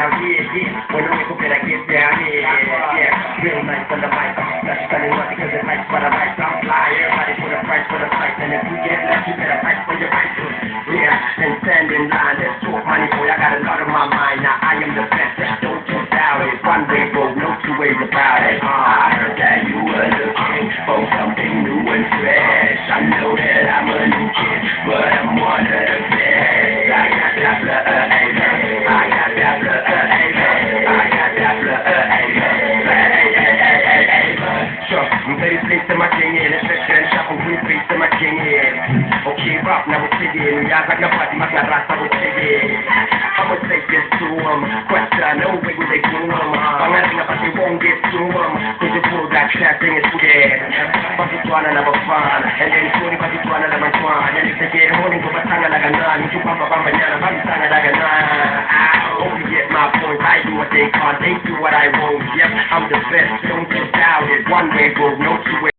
down, yeah. When you go better get down, yeah. Real nice on the mic. That's funny, what because it likes what I like. I'm fly, everybody put a price for the price. And if you get less, you better price for your right to. Yeah, and stand in line. There's talk money, boy. I got a lot on my mind. Now I am the best, don't you doubt it. One way road, no two ways about it. I heard that you were looking for something new and fresh. I know that I'm a new kid, but I'm one of the best. I got that blood, I got that blood, I got that blood, sure, I'm very pleased to my king in. Especially shuffle with pleased to my king in. Okay, rap, now we're singing. Yeah, like nobody, my God, I was singing. I'ma take this to him. Question, no way will they do him. Pangaling na pati won't get to him. Cause you pull that track thing is dead. Pasituan na naman fan. And then sorry, pasituan na naman fan. And if they get holding ko batanga na ganan. Yung papa niya na bantanga na ganan. I hope you get my point. I do what they can't. They do what I won't. Yep, I'm the best. Don't you doubt it. One way go, no two way.